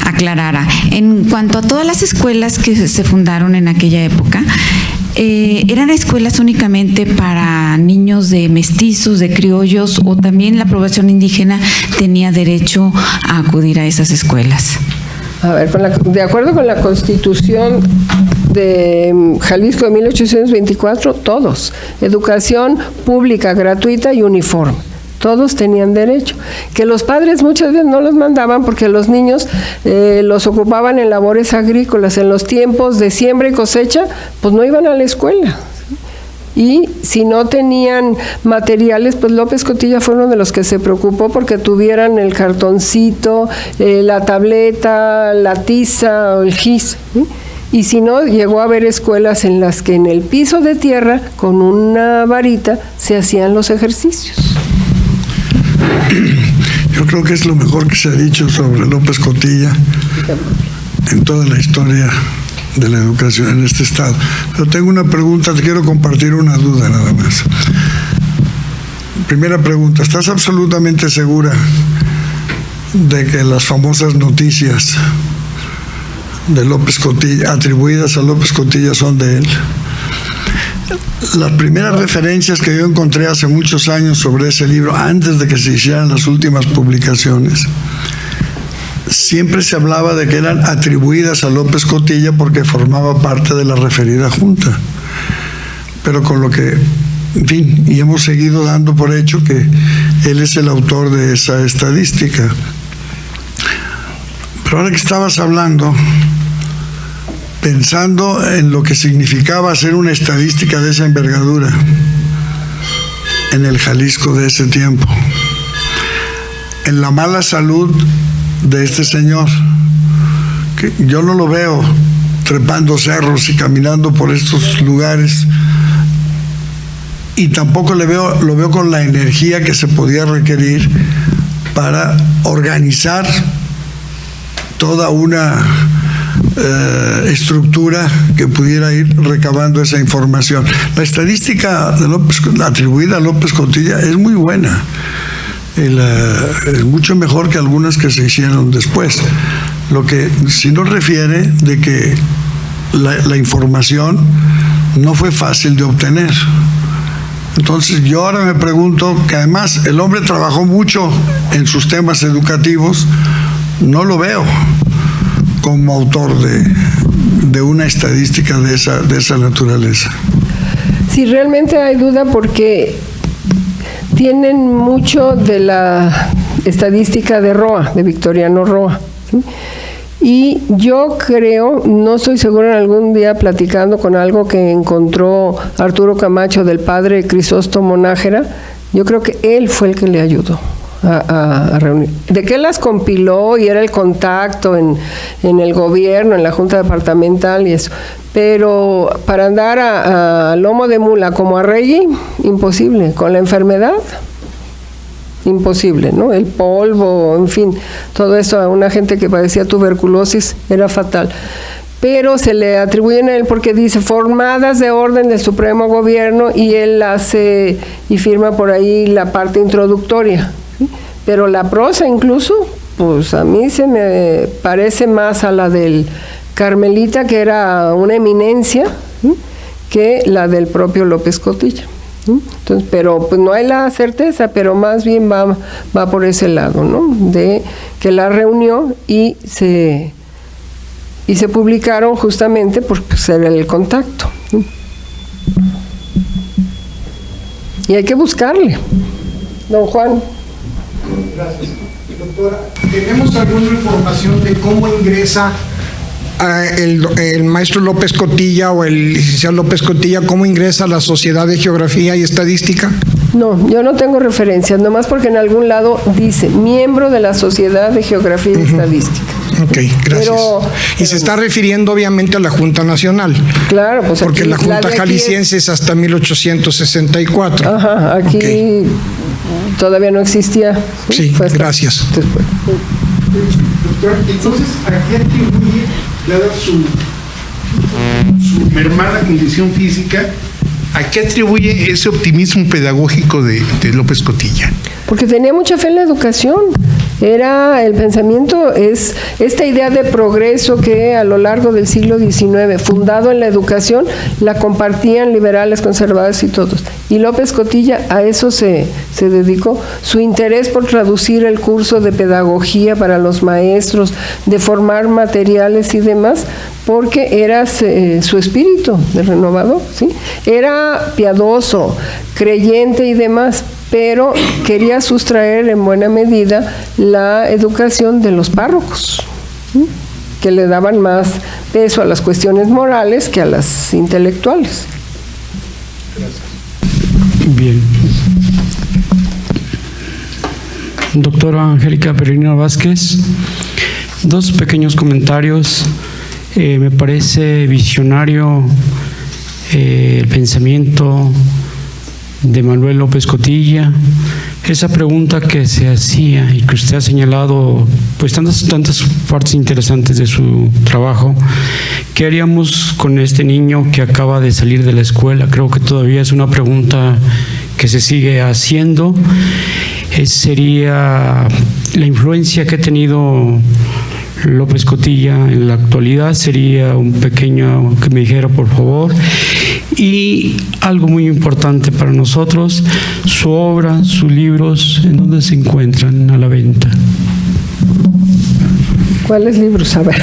aclarara. En cuanto a todas las escuelas que se fundaron en aquella época, ¿eran escuelas únicamente para niños de mestizos, de criollos, o también la población indígena tenía derecho a acudir a esas escuelas? A ver, de acuerdo con la Constitución de Jalisco de 1824, todos, educación pública, gratuita y uniforme. Todos tenían derecho. Que los padres muchas veces no los mandaban porque los niños los ocupaban en labores agrícolas. En los tiempos de siembra y cosecha, pues no iban a la escuela. Y si no tenían materiales, pues López Cotilla fue uno de los que se preocupó porque tuvieran el cartoncito, la tableta, la tiza o el gis. Y si no, llegó a haber escuelas en las que en el piso de tierra, con una varita, se hacían los ejercicios. Yo creo que es lo mejor que se ha dicho sobre López Cotilla en toda la historia de la educación en este estado. Pero tengo una pregunta, te quiero compartir una duda nada más. Primera pregunta, ¿estás absolutamente segura de que las famosas noticias de López Cotilla, atribuidas a López Cotilla, son de él? Las primeras referencias que yo encontré hace muchos años sobre ese libro, antes de que se hicieran las últimas publicaciones, siempre se hablaba de que eran atribuidas a López Cotilla porque formaba parte de la referida junta. Pero con lo que, en fin, y hemos seguido dando por hecho que él es el autor de esa estadística. Pero ahora que estabas hablando, pensando en lo que significaba hacer una estadística de esa envergadura en el Jalisco de ese tiempo, en la mala salud de este señor, que yo no lo veo trepando cerros y caminando por estos lugares, y tampoco lo veo con la energía que se podía requerir para organizar toda una estructura que pudiera ir recabando esa información. La estadística de atribuida a López Cotilla es muy buena, es mucho mejor que algunas que se hicieron después. Lo que sí nos refiere de que la información no fue fácil de obtener. Entonces yo ahora me pregunto, que además el hombre trabajó mucho en sus temas educativos, no lo veo como autor de una estadística de esa naturaleza. Sí, realmente hay duda porque tienen mucho de la estadística de Roa, de Victoriano Roa, ¿sí? Y yo creo, no estoy segura, en algún día platicando con algo que encontró Arturo Camacho del padre Crisóstomo Nájera, yo creo que él fue el que le ayudó a reunir. De que él las compiló y era el contacto en el gobierno, en la Junta Departamental y eso. Pero para andar a lomo de mula como a Rey, imposible. Con la enfermedad, imposible, ¿no? El polvo, en fin, todo eso a una gente que padecía tuberculosis era fatal. pero se le atribuyen a él porque dice formadas de orden del Supremo Gobierno, y él hace y firma por ahí la parte introductoria, ¿sí? Pero la prosa incluso, pues a mí se me parece más a la del Carmelita, que era una eminencia, ¿sí?, que la del propio López Cotilla. Entonces, pero pues no hay la certeza, pero más bien va por ese lado, ¿no? De que la reunió y se publicaron justamente por ser el contacto. Y hay que buscarle. Don Juan. Gracias. Doctora, ¿tenemos alguna información de cómo ingresa el maestro López Cotilla o el licenciado López Cotilla, cómo ingresa a la Sociedad de Geografía y Estadística? No, yo no tengo referencias, nomás porque en algún lado dice miembro de la Sociedad de Geografía y Estadística. Ok, gracias. Y se está refiriendo obviamente a la Junta Nacional. Claro, pues porque aquí, la Junta Jalisciense es hasta 1864. Ajá, aquí okay. Todavía no existía. Sí, gracias. Después. Doctor, entonces, ¿a qué atribuye, dada su mermada condición física, a qué atribuye ese optimismo pedagógico de López Cotilla? Porque tenía mucha fe en la educación. Era el pensamiento, es esta idea de progreso que a lo largo del siglo XIX, fundado en la educación, la compartían liberales, conservadores y todos. Y López Cotilla a eso se dedicó. Su interés por traducir el curso de pedagogía para los maestros, de formar materiales y demás, porque era su espíritu de renovador, ¿sí? Era piadoso, creyente y demás, pero quería sustraer en buena medida la educación de los párrocos, ¿sí?, que le daban más peso a las cuestiones morales que a las intelectuales. Bien. Doctora Angélica Peregrina Vázquez, dos pequeños comentarios. Me parece visionario el pensamiento de Manuel López Cotilla, esa pregunta que se hacía y que usted ha señalado, pues tantas partes interesantes de su trabajo. ¿Qué haríamos con este niño que acaba de salir de la escuela? Creo que todavía es una pregunta que se sigue haciendo. Sería la influencia que ha tenido López Cotilla en la actualidad. Sería un pequeño que me dijera, por favor. Y algo muy importante para nosotros, su obra, sus libros, ¿en dónde se encuentran a la venta? ¿Cuáles libros? A ver.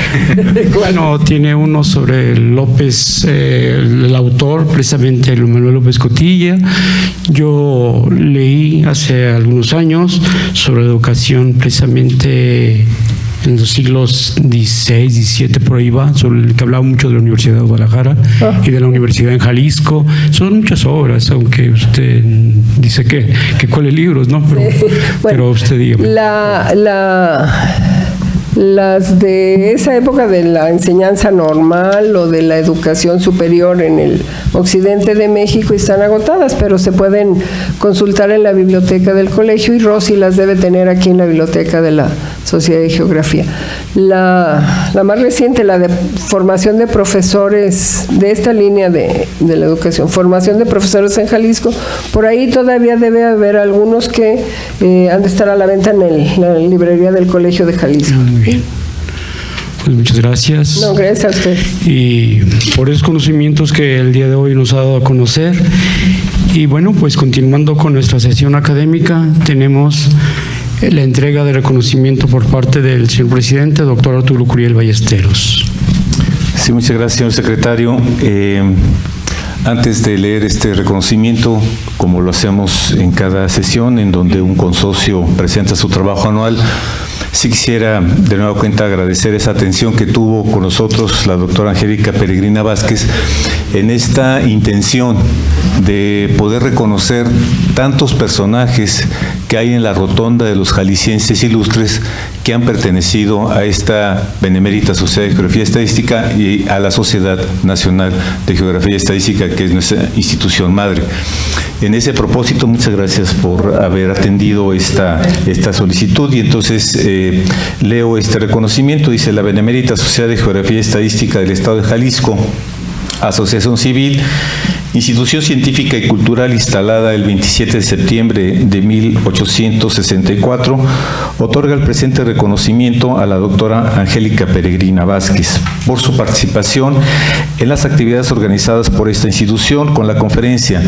Bueno, tiene uno sobre López, el autor, precisamente Manuel López Cotilla. Yo leí hace algunos años sobre educación, precisamente en los siglos XVI, XVII, por ahí va, sobre el que hablaba mucho de la Universidad de Guadalajara y de la Universidad en Jalisco. Son muchas obras, aunque usted dice que cuáles libros, ¿no? Pero, sí, bueno, pero usted dígame. Las de esa época de la enseñanza normal o de la educación superior en el occidente de México están agotadas, pero se pueden consultar en la biblioteca del colegio, y Rosy las debe tener aquí en la biblioteca de la Sociedad de Geografía. La más reciente, la de formación de profesores, de esta línea de la educación, formación de profesores en Jalisco, por ahí todavía debe haber algunos que han de estar a la venta en la librería del Colegio de Jalisco. Bien. Pues muchas gracias. No, gracias a usted. Y por esos conocimientos que el día de hoy nos ha dado a conocer. Y bueno, pues continuando con nuestra sesión académica, tenemos la entrega de reconocimiento por parte del señor presidente, doctor Arturo Curiel Ballesteros. Sí, muchas gracias, señor secretario. Antes de leer este reconocimiento, como lo hacemos en cada sesión en donde un consorcio presenta su trabajo anual, sí quisiera de nueva cuenta agradecer esa atención que tuvo con nosotros la doctora Angélica Peregrina Vázquez en esta intención de poder reconocer tantos personajes que hay en la rotonda de los jaliscienses ilustres que han pertenecido a esta Benemérita Sociedad de Geografía y Estadística y a la Sociedad Nacional de Geografía y Estadística, que es nuestra institución madre. En ese propósito, muchas gracias por haber atendido esta solicitud, y entonces leo este reconocimiento. Dice: la Benemérita Sociedad de Geografía y Estadística del Estado de Jalisco, asociación civil, institución científica y cultural instalada el 27 de septiembre de 1864, otorga el presente reconocimiento a la doctora Angélica Peregrina Vázquez por su participación en las actividades organizadas por esta institución con la conferencia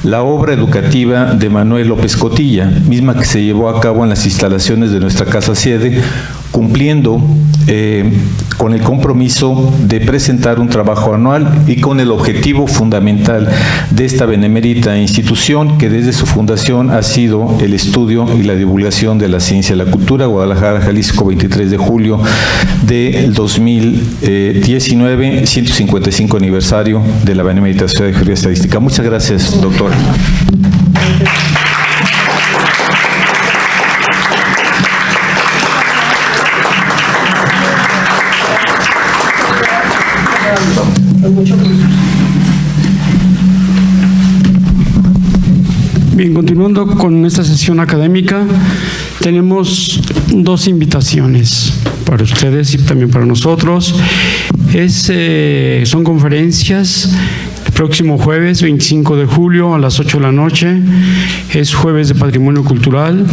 La obra educativa de Manuel López Cotilla, misma que se llevó a cabo en las instalaciones de nuestra casa sede, cumpliendo con el compromiso de presentar un trabajo anual y con el objetivo fundamental de esta benemérita institución, que desde su fundación ha sido el estudio y la divulgación de la ciencia y la cultura. Guadalajara, Jalisco, 23 de julio del 2019, 155 aniversario de la Benemérita Sociedad de Geografía y Estadística. Muchas gracias, doctora. Bien, continuando con esta sesión académica, tenemos dos invitaciones para ustedes y también para nosotros. Son conferencias. El próximo jueves 25 de julio a las 8 de la noche es Jueves de Patrimonio Cultural,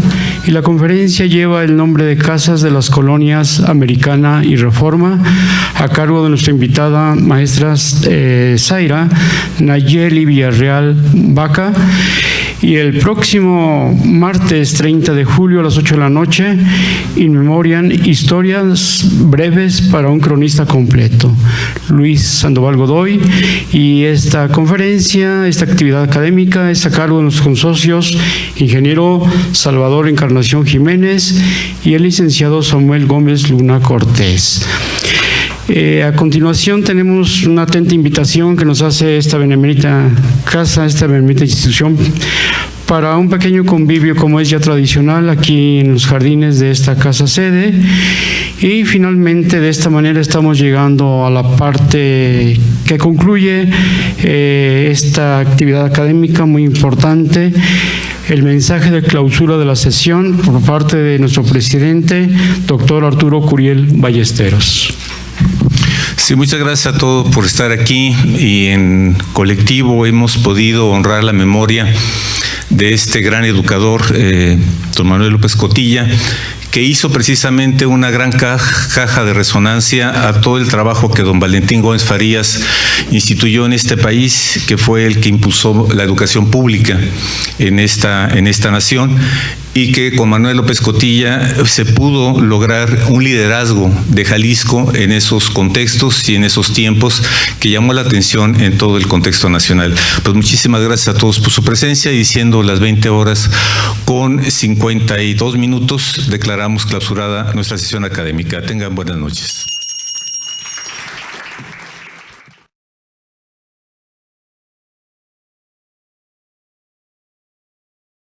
y la conferencia lleva el nombre de Casas de las Colonias Americana y Reforma, a cargo de nuestra invitada maestra Zaira Nayeli Villarreal Vaca. Y el próximo martes 30 de julio a las 8 de la noche, In Memoriam, historias breves para un cronista completo, Luis Sandoval Godoy. Y esta conferencia, esta actividad académica es a cargo de nuestros consocios, ingeniero Salvador Encarnación Jiménez y el licenciado Samuel Gómez Luna Cortés. A continuación tenemos una atenta invitación que nos hace esta benemérita casa, esta benemérita institución, para un pequeño convivio, como es ya tradicional, aquí en los jardines de esta casa sede. Y finalmente, de esta manera estamos llegando a la parte que concluye esta actividad académica muy importante, el mensaje de clausura de la sesión por parte de nuestro presidente, doctor Arturo Curiel Ballesteros. Sí, muchas gracias a todos por estar aquí, y en colectivo hemos podido honrar la memoria de este gran educador, don Manuel López Cotilla, que hizo precisamente una gran caja de resonancia a todo el trabajo que don Valentín Gómez Farías instituyó en este país, que fue el que impulsó la educación pública en esta nación, y que con Manuel López Cotilla se pudo lograr un liderazgo de Jalisco en esos contextos y en esos tiempos que llamó la atención en todo el contexto nacional. Pues muchísimas gracias a todos por su presencia, y siendo las 20 horas con 52 minutos, declaramos clausurada nuestra sesión académica. Tengan buenas noches.